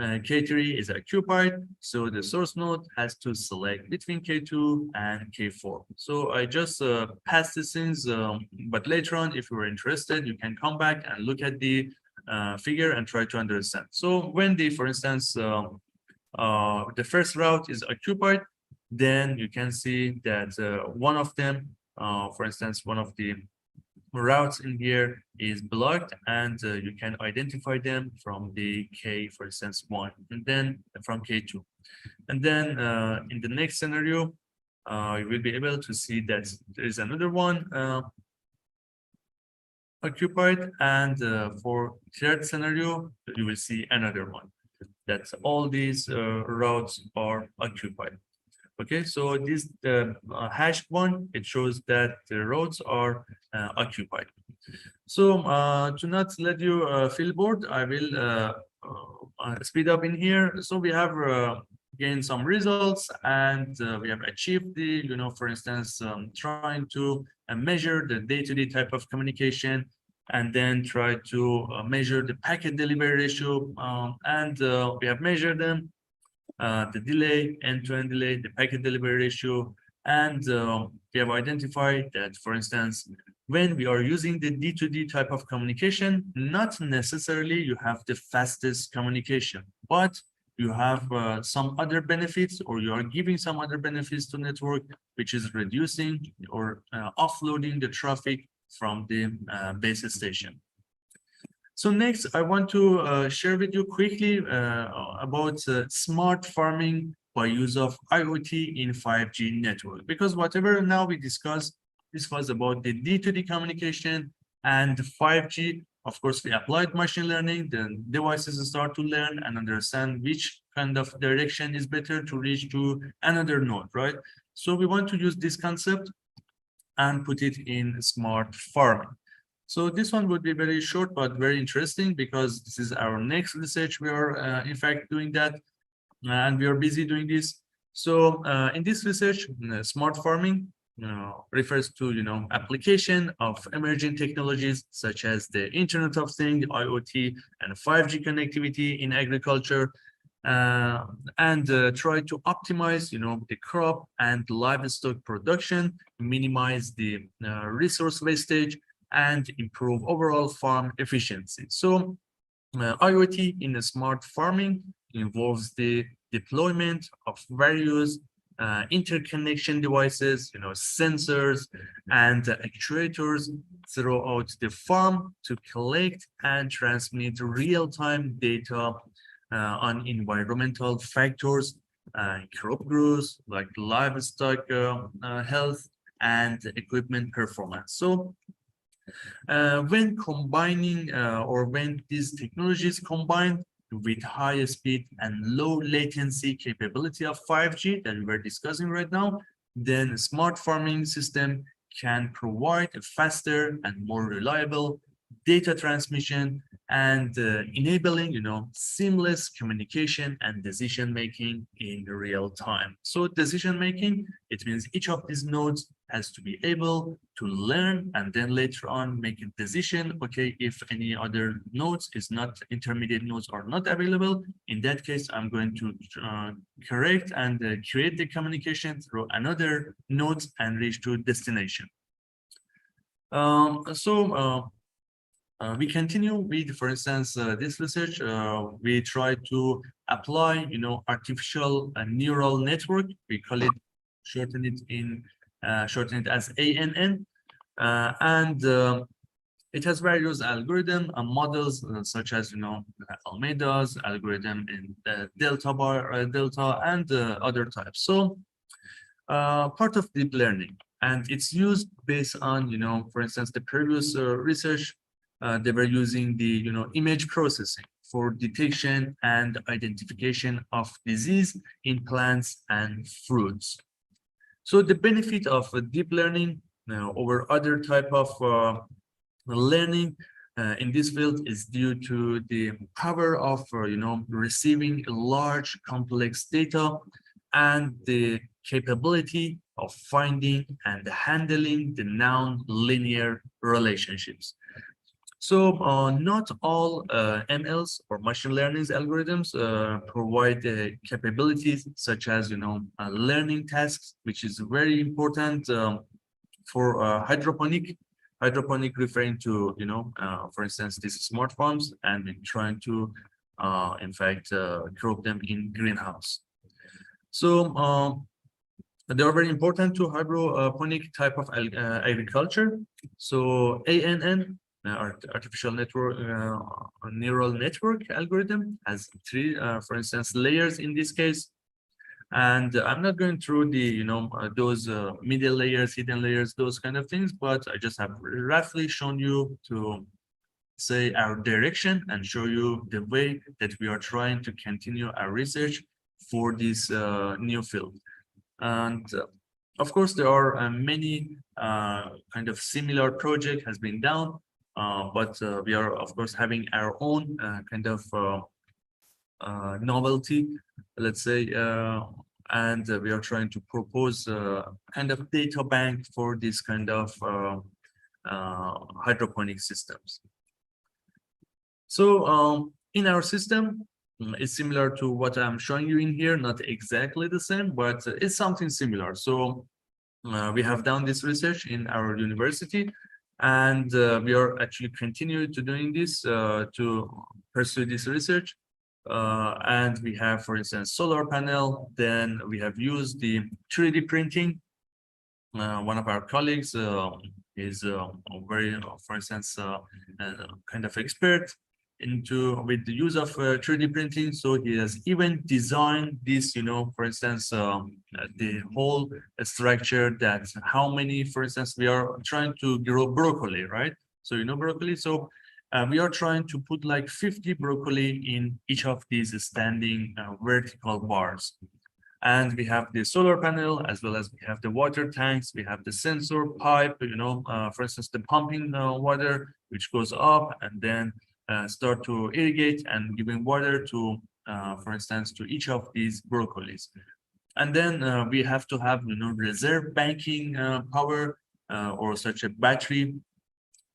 K3 is occupied, so the source node has to select between K2 and K4. So I just passed these things, but later on, if you are interested, you can come back and look at the figure and try to understand. So when for instance, the first route is occupied, then you can see that one of them, for instance, one of the routes in here is blocked, and you can identify them from the K, for instance, 1, and then from K2. And then in the next scenario, you will be able to see that there is another one occupied, and for third scenario, you will see another one. That's all these routes are occupied. Okay, so this hashed one, it shows that the roads are occupied. So to not let you feel bored, I will speed up in here. So we have gained some results, and we have achieved the, for instance, trying to measure the day-to-day type of communication, and then try to measure the packet delivery ratio, and we have measured them. The delay, end-to-end delay, the packet delivery ratio, and we have identified that, for instance, when we are using the D2D type of communication, not necessarily you have the fastest communication, but you have some other benefits, or you are giving some other benefits to network, which is reducing or offloading the traffic from the base station. So next, I want to share with you quickly about smart farming by use of IoT in 5G network, because whatever now we discussed, this was about the D2D communication and 5G. Of course, we applied machine learning, then devices start to learn and understand which kind of direction is better to reach to another node, right? So we want to use this concept and put it in smart farming. So this one would be very short, but very interesting, because this is our next research. We are, in fact, doing that, and we are busy doing this. So in this research, smart farming refers to, application of emerging technologies such as the Internet of Things, IoT, and 5G connectivity in agriculture, and try to optimize, the crop and livestock production, minimize the resource wastage, and improve overall farm efficiency. So IoT in a smart farming involves the deployment of various interconnection devices, sensors and actuators throughout the farm to collect and transmit real-time data on environmental factors, crop growth, like livestock health, and equipment performance. So when combining or when these technologies combined with high speed and low latency capability of 5G that we're discussing right now, then a smart farming system can provide a faster and more reliable data transmission, and enabling, seamless communication and decision making in real time. So decision making, it means each of these nodes has to be able to learn and then later on make a decision. Okay, if any other nodes is not, intermediate nodes are not available, in that case, I'm going to correct and create the communication through another node and reach to destination. We continue with, for instance, this research. We try to apply, artificial neural network. We call it, shorten it as ANN, and It has various algorithm and models such as Almeida's algorithm in delta bar, delta, and other types. So part of deep learning, and it's used based on for instance, the previous research. They were using the image processing for detection and identification of disease in plants and fruits. So the benefit of deep learning over other type of learning in this field is due to the power of receiving large complex data and the capability of finding and handling the non-linear relationships. So not all MLs or machine learning algorithms provide capabilities such as learning tasks, which is very important for hydroponic referring to for instance these smartphones, and we're trying to in fact grow them in greenhouse. So they are very important to hydroponic type of agriculture. So ANN, artificial network neural network algorithm, has three for instance layers in this case. And I'm not going through the those middle layers, hidden layers, those kind of things, but I just have roughly shown you to say our direction and show you the way that we are trying to continue our research for this new field. And of course, there are many kind of similar project has been done, but we are of course having our own kind of novelty, let's say, and we are trying to propose kind of data bank for this kind of hydroponic systems. So in our system, it's similar to what I'm showing you in here, not exactly the same, but it's something similar. So we have done this research in our university, and we are actually continuing to doing this to pursue this research. And we have, for instance, solar panel. Then we have used the 3D printing. One of our colleagues is very, for instance, kind of expert with the use of 3D printing. So he has even designed this, for instance, the whole structure, that how many, for instance, we are trying to grow broccoli, right? So broccoli. So we are trying to put like 50 broccoli in each of these standing vertical bars. And we have the solar panel, as well as we have the water tanks, we have the sensor pipe, for instance, the pumping water, which goes up and then start to irrigate and giving water to, for instance, to each of these broccolis. And then we have to have, reserve banking power or such a battery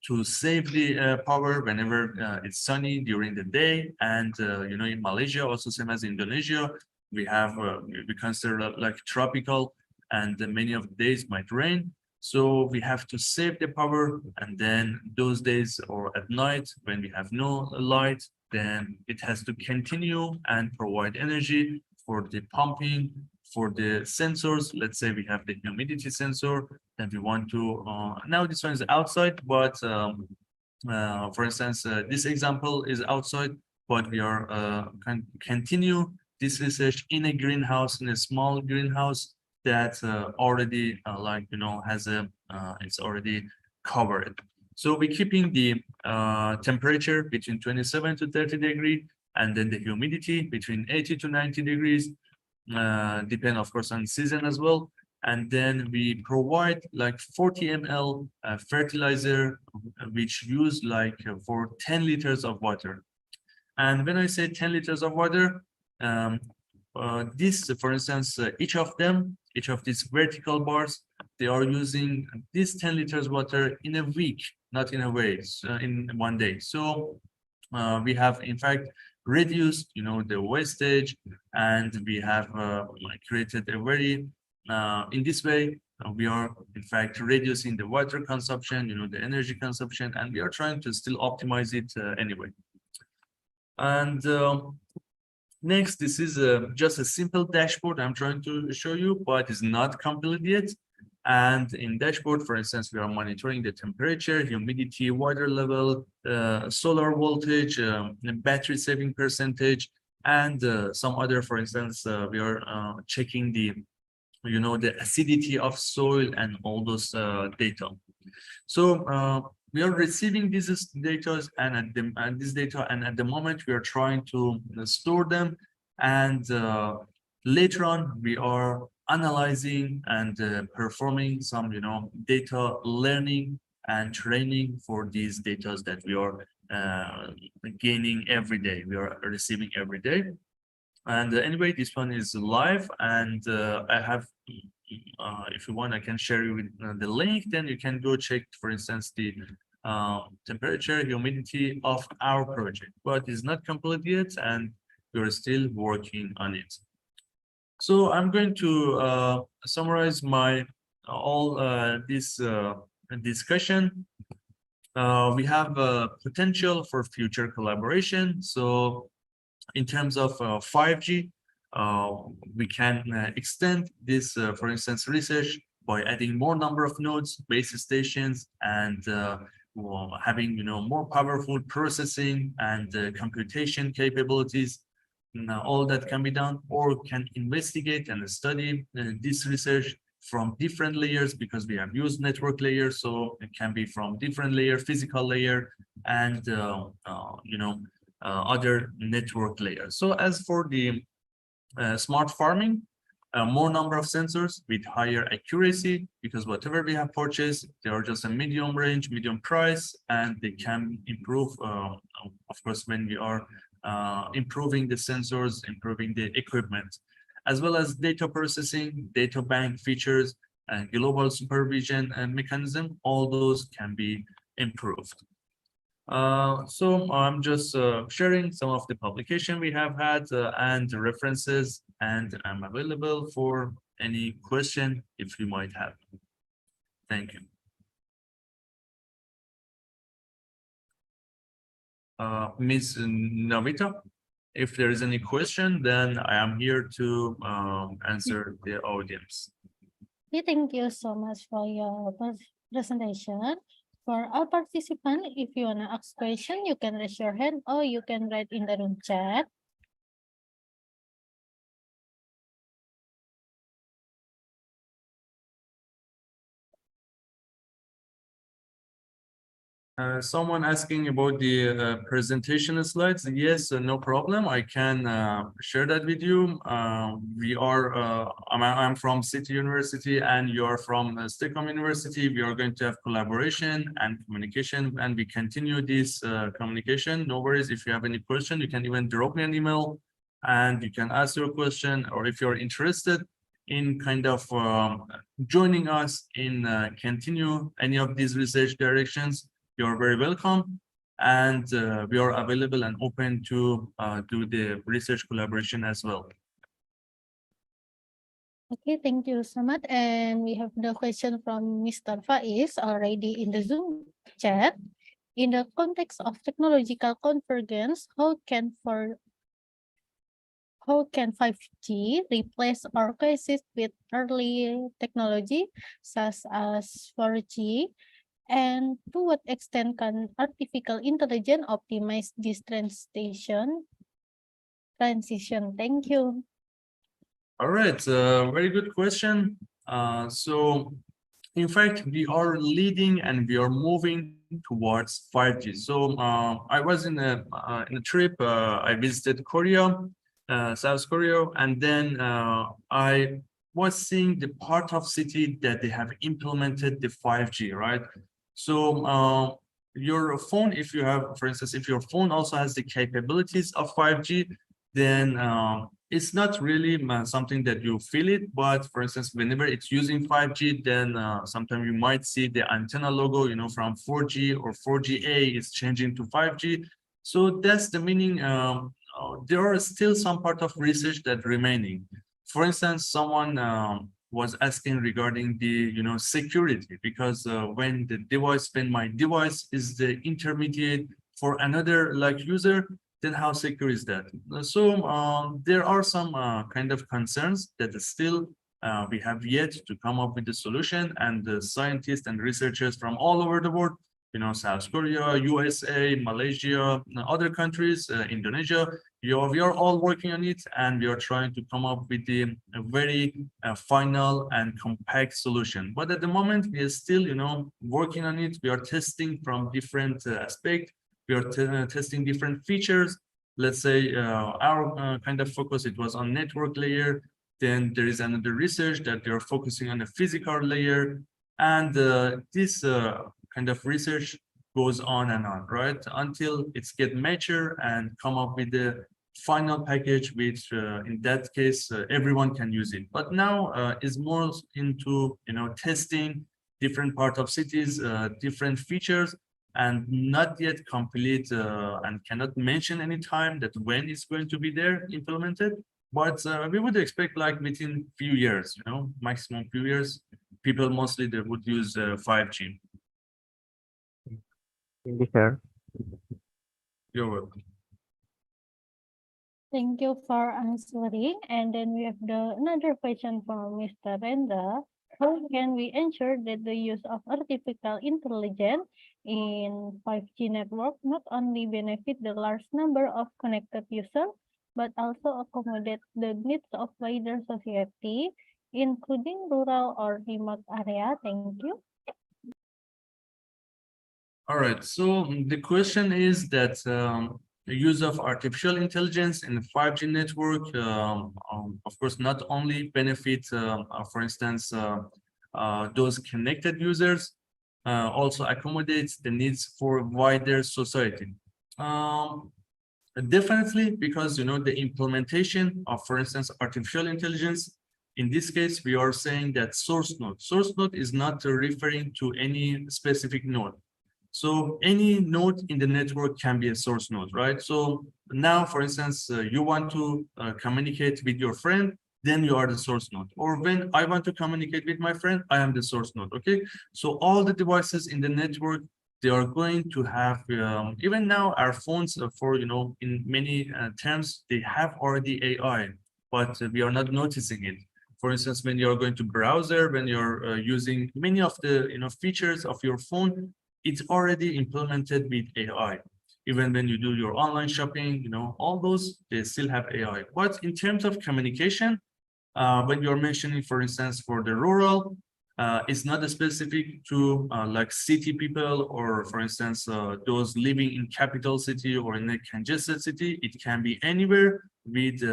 to save the power whenever it's sunny during the day. And in Malaysia, also same as Indonesia, we have we consider like tropical, and many of the days might rain. So we have to save the power, and then those days or at night when we have no light, then it has to continue and provide energy for the pumping, for the sensors. Let's say we have the humidity sensor, and we want to, now this one is outside, but for instance, this example is outside, but we are continue this research in a greenhouse, in a small greenhouse that already has a, it's already covered. So we're keeping the temperature between 27 to 30 degrees, and then the humidity between 80 to 90 degrees, depend of course on season as well. And then we provide like 40 ml fertilizer, which use like for 10 liters of water. And when I say 10 liters of water, this, for instance, each of these vertical bars, they are using this 10 liters water in a week, not in a way, in one day. So we have in fact reduced, the wastage, and we have created a very, in this way, we are in fact reducing the water consumption, the energy consumption, and we are trying to still optimize it anyway. And next, this is just a simple dashboard I'm trying to show you, but it's not complete yet. And in dashboard, for instance, we are monitoring the temperature, humidity, water level, solar voltage, battery saving percentage, and some other, for instance, we are checking the, the acidity of soil and all those data. So we are receiving these data and at the moment we are trying to store them, and later on we are analyzing and performing some data learning and training for these data that we are gaining every day, we are receiving every day. And anyway, this one is live, and I have, if you want, I can share you with the link. Then you can go check, for instance, the temperature, humidity of our project. But it's not complete yet, and we're still working on it. So I'm going to summarize my all this discussion. We have potential for future collaboration. So in terms of 5G, we can extend this, for instance, research by adding more number of nodes, base stations, and having more powerful processing and computation capabilities. Now, all that can be done, or can investigate and study this research from different layers, because we have used network layers, so it can be from different layer, physical layer, and other network layers. So as for the smart farming, more number of sensors with higher accuracy, because whatever we have purchased, they are just a medium range, medium price, and they can improve, of course, when we are improving the sensors, improving the equipment, as well as data processing, data bank features, and global supervision and mechanism. All those can be improved. So I'm just sharing some of the publication we have had and the references, and I'm available for any question if you might have. Thank you. Ms. Novita, if there is any question, then I am here to answer the audience. Okay, thank you so much for your presentation. For all participants, if you want to ask question, you can raise your hand or you can write in the room chat. Someone asking about the presentation slides. Yes, no problem. I can share that with you. I'm from City University and you are from STEKOM University. We are going to have collaboration and communication, and we continue this communication. No worries. If you have any question, you can even drop me an email and you can ask your question, or if you're interested in kind of joining us in continue any of these research directions, you're very welcome, and we are available and open to do the research collaboration as well. Okay, thank you so much. And we have the question from Mr. Faiz already in the Zoom chat. In the context of technological convergence, how can 5G replace or coexist with early technology such as 4G? And to what extent can artificial intelligence optimize this transition? Thank you. All right, very good question. So in fact, we are leading and we are moving towards 5G. So I was in a trip, I visited Korea, South Korea, and then I was seeing the part of city that they have implemented the 5G, right? So your phone, if you have, for instance, if your phone also has the capabilities of 5G, then it's not really something that you feel it. But for instance, whenever it's using 5G, then sometimes you might see the antenna logo, from 4G or 4GA is changing to 5G. So that's the meaning. There are still some part of research that remaining. For instance, someone was asking regarding the security, because when my device is the intermediate for another user, then how secure is that? So there are some kind of concerns that still We have yet to come up with the solution, and the scientists and researchers from all over the world, South Korea, USA, Malaysia, other countries, Indonesia, we are all working on it, and we are trying to come up with a very final and compact solution. But at the moment, we are still, working on it. We are testing from different aspects. We are testing different features. Let's say our kind of focus, it was on network layer. Then there is another research that they are focusing on the physical layer. And this kind of research goes on and on, right? Until it's get mature and come up with the final package, which in that case, everyone can use it. But now is more into, testing different part of cities, different features, and not yet complete and cannot mention any time that when it's going to be there implemented. But we would expect like within few years, maximum few years, people mostly they would use 5G. Thank you, sir. You're welcome. Thank you for answering. And then we have another question from Mr. Rendra. How can we ensure that the use of artificial intelligence in 5G network not only benefit the large number of connected users, but also accommodate the needs of wider society, including rural or remote area? Thank you. All right, so the question is that the use of artificial intelligence in the 5G network, of course, not only benefit, for instance, those connected users, also accommodates the needs for wider society. Definitely, because the implementation of, for instance, artificial intelligence. In this case, we are saying that source node. Source node is not referring to any specific node. So any node in the network can be a source node, right? So now, for instance, you want to communicate with your friend, then you are the source node. Or when I want to communicate with my friend, I am the source node, okay? So all the devices in the network, they are going to have, even now our phones for, in many terms, they have already AI, but we are not noticing it. For instance, when you're going to browser, when you're using many of the, features of your phone, it's already implemented with AI. Even when you do your online shopping, all those, they still have AI. But in terms of communication, when you're mentioning, for instance, for the rural, it's not specific to like city people or, for instance, those living in capital city or in a congested city. It can be anywhere with,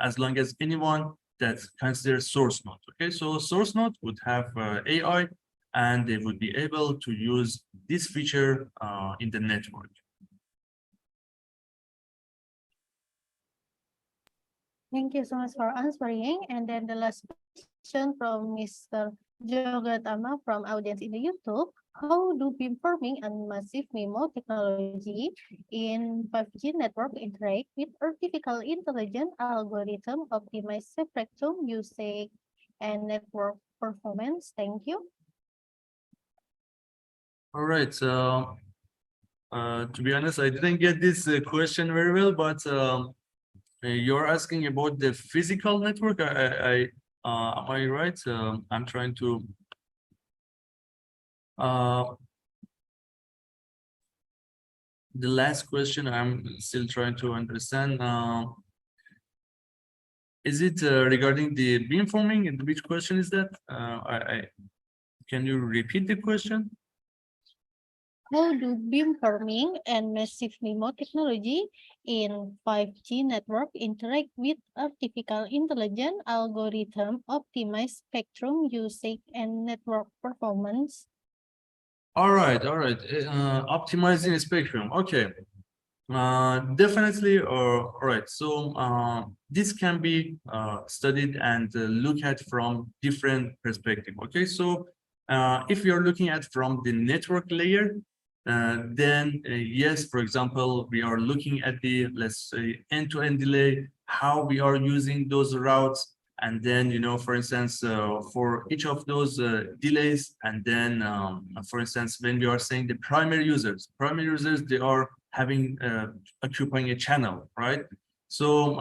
as long as anyone that's considered source node. Okay, so source node would have AI, and they would be able to use this feature in the network. Thank you so much for answering. And then the last question from Mr. Jogatama from audience in the YouTube. How do beamforming and massive MIMO technology in 5G network interact with artificial intelligence algorithm optimize spectrum usage and network performance? Thank you. All right. To be honest, I didn't get this question very well, but you're asking about the physical network. Am I right? I'm trying to. The last question, I'm still trying to understand. Is it regarding the beamforming? And which question is that? Can you repeat the question? How do beamforming and massive MIMO technology in 5G network interact with artificial intelligence algorithm optimize spectrum usage and network performance? All right. Optimizing spectrum. Okay. Definitely. All right. So this can be studied and look at from different perspective. Okay. So if you're looking at from the network layer, then yes, for example, we are looking at the, let's say, end-to-end delay, how we are using those routes, and then, for instance, for each of those delays, and then, for instance, when we are saying the primary users, they are having occupying a channel, right? So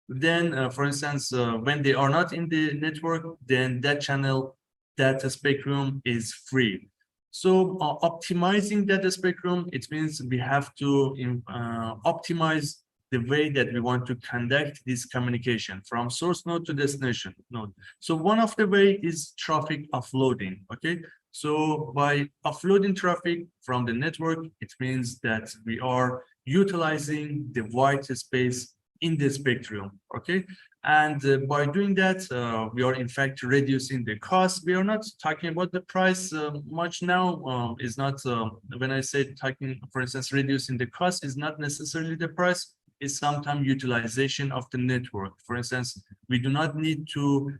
Then, for instance, when they are not in the network, then that channel data spectrum is free. So optimizing data spectrum, it means we have to optimize the way that we want to conduct this communication from source node to destination node. So one of the way is traffic offloading, okay? So by offloading traffic from the network, it means that we are utilizing the white space in the spectrum, okay? And by doing that, we are in fact reducing the cost. We are not talking about the price much now. Is not when I say talking, for instance, reducing the cost is not necessarily the price. Is sometimes utilization of the network. For instance, we do not need to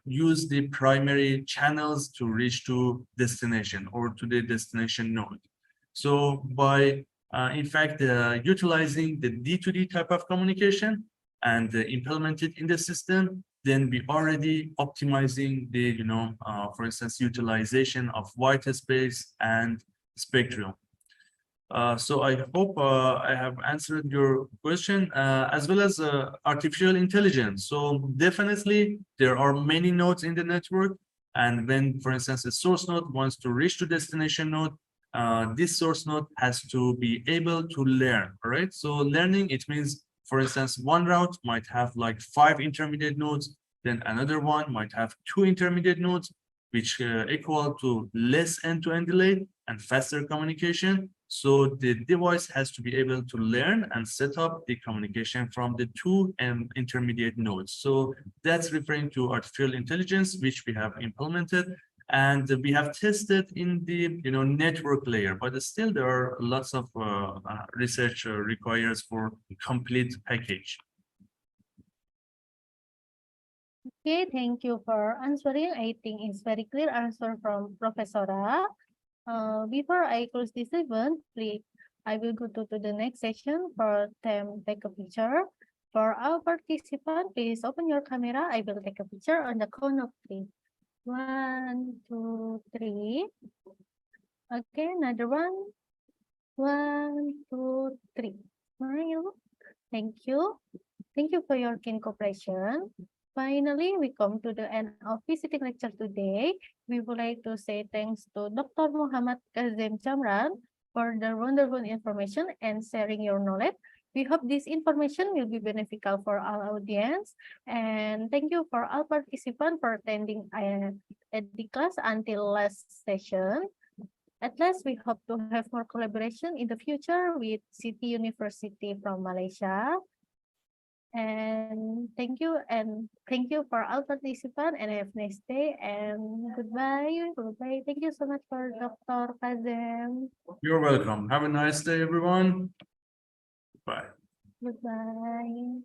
use the primary channels to reach to destination or to the destination node. So by in fact, utilizing the D2D type of communication and implement it in the system, then we already optimizing the, for instance, utilization of white space and spectrum. So I hope I have answered your question, as well as artificial intelligence. So definitely there are many nodes in the network. And when, for instance, a source node wants to reach to destination node, this source node has to be able to learn, all right? So learning, it means, for instance, one route might have like 5 intermediate nodes, then another one might have 2 intermediate nodes, which equal to less end-to-end delay and faster communication. So the device has to be able to learn and set up the communication from the 2 intermediate nodes. So that's referring to artificial intelligence, which we have implemented. And we have tested in the network layer, but still there are lots of research requires for complete package. Okay, thank you for answering. I think it's very clear answer from Professora. Before I close this event, please, I will go to the next session for them take a picture. For our participant, please open your camera. I will take a picture on the count of 3. 1, 2, 3. Okay, another one. 1, 2, 3. Smile. Thank you. Thank you for your keen cooperation. Finally, we come to the end of visiting lecture today. We would like to say thanks to Dr. Mohammad Kazem Chamran for the wonderful information and sharing your knowledge. We hope this information will be beneficial for our audience. And thank you for all participants for attending at the class until last session. At last, we hope to have more collaboration in the future with City University from Malaysia. And thank you for all participants, and have a nice day and goodbye. Goodbye. Thank you so much for Dr. Kazem. You're welcome. Have a nice day, everyone. Bye. Goodbye.